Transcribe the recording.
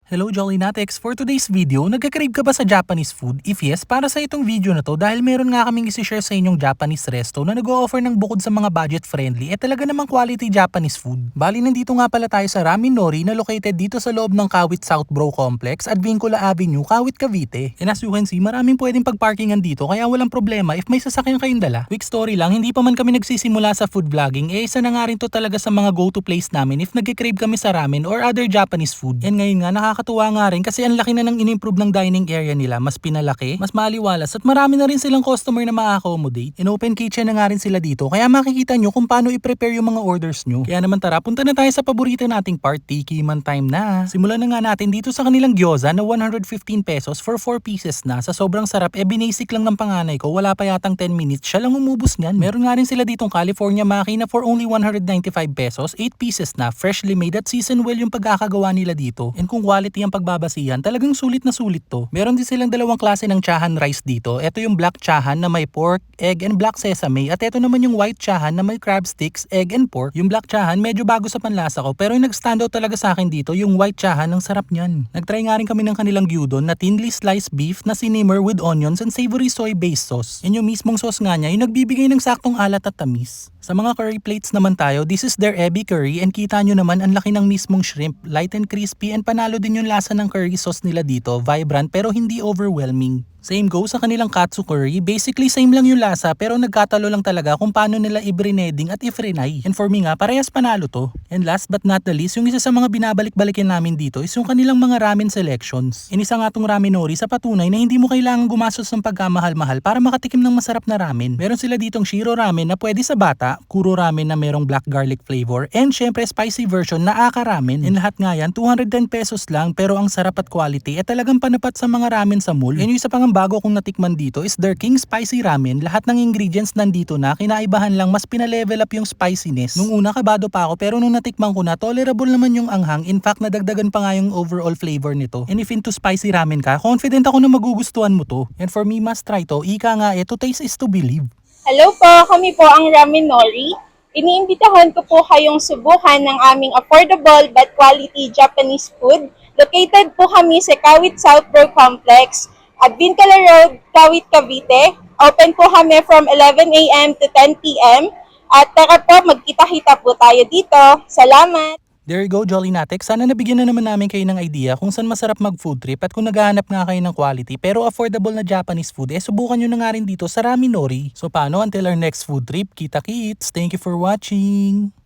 Hello Jolly Natex! For today's video, nagka-crave ka ba sa Japanese food? If yes, para sa itong video na to dahil meron nga kaming isi-share sa inyong Japanese resto na nag-o-offer ng bukod sa mga budget friendly talaga namang quality Japanese food. Bali nandito nga pala tayo sa Ramen Nori na located dito sa loob ng Kawit South Bro Complex at Vincula Avenue, Kawit, Cavite. And as you can see, maraming pwedeng pagparkingan dito kaya walang problema if may sasakyan kayong dala. Quick story lang, hindi pa man kami nagsisimula sa food vlogging, isa na nga rin to talaga sa mga go-to place namin if nagka-crave kami sa ramen or other Japanese food. And ngayon nga, nakakatuwa nga rin kasi ang laki na ng in-improve ng dining area nila, mas pinalaki, mas maliwalas at marami na rin silang customer na ma-accommodate. In open kitchen na nga rin sila dito kaya makikita nyo kung paano i-prepare yung mga orders nyo. Kaya naman tara, punta na tayo sa paborito nating part, tikiman time na. Simulan na nga natin dito sa kanilang gyoza na 115 pesos for 4 pieces na. Sa sobrang sarap, binasic lang ng panganay ko, wala pa yatang 10 minutes, siya lang umubos niyan. Meron nga rin sila ditong California Maki na for only 195 pesos, 8 pieces na, freshly made at seasoned well yung pagkakagawa nila dito. And kung quality ang pagbabasihan, talagang sulit na sulit to. Meron din silang dalawang klase ng chahan rice dito. Ito yung black chahan na may pork, egg, and black sesame. At ito naman yung white chahan na may crab sticks, egg, and pork. Yung black chahan medyo bago sa panlasa ko pero yung nag-standout talaga sa akin dito yung white chahan, ang sarap niyan. Nagtry nga rin kami ng kanilang gyudon na thinly sliced beef na sinimmer with onions and savory soy-based sauce. Yan yung mismong sauce nga niya yung nagbibigay ng saktong alat at tamis. Sa mga curry plates naman tayo, this is their ebi curry and kita nyo naman ang laki ng mismong shrimp, light and crispy and panalo din yung lasa ng curry sauce nila dito, vibrant pero hindi overwhelming. Same goes sa kanilang katsu curry, basically same lang yung lasa pero nagkatalo lang talaga kung paano nila i-brineding at i-frinay. And for me nga, parehas panalo to. And last but not the least, yung isa sa mga binabalik-balikin namin dito is yung kanilang mga ramen selections. Inisa nga tong Ramen Nori sa patunay na hindi mo kailangang gumastos ng pagkamahal-mahal para makatikim ng masarap na ramen. Meron sila ditong shiro ramen na pwede sa bata, kuro ramen na merong black garlic flavor, and syempre spicy version na aka ramen. And lahat nga yan, 210 pesos lang pero ang sarap at quality talagang panapat sa mga ramen sa mall. And yung isa pang bago kong natikman dito is their King Spicy Ramen. Lahat ng ingredients nandito na, kinaibahan lang mas pinalevel up yung spiciness. Nung una kabado pa ako pero nung natikman ko na, tolerable naman yung anghang. In fact, nadagdagan pa nga yung overall flavor nito. And if into spicy ramen ka, confident ako na magugustuhan mo to. And for me, must try to. Ika nga to taste is to believe. Hello po, kami po ang Ramen Nori. Iniimbitahan ko po kayong subukan ng aming affordable but quality Japanese food. Located po kami sa Kawit South Bro Complex at Vincula Road, Kawit, Cavite. Open po kami from 11 a.m. to 10 p.m. At tara po, magkita-kita po tayo dito. Salamat! There you go, Jolly Natex. Sana nabigyan na naman namin kayo ng idea kung saan masarap mag-food trip at kung naghahanap nga kayo ng quality pero affordable na Japanese food, subukan nyo na nga rin dito sa Ramen Nori. So paano, until our next food trip, kita-kits! Thank you for watching!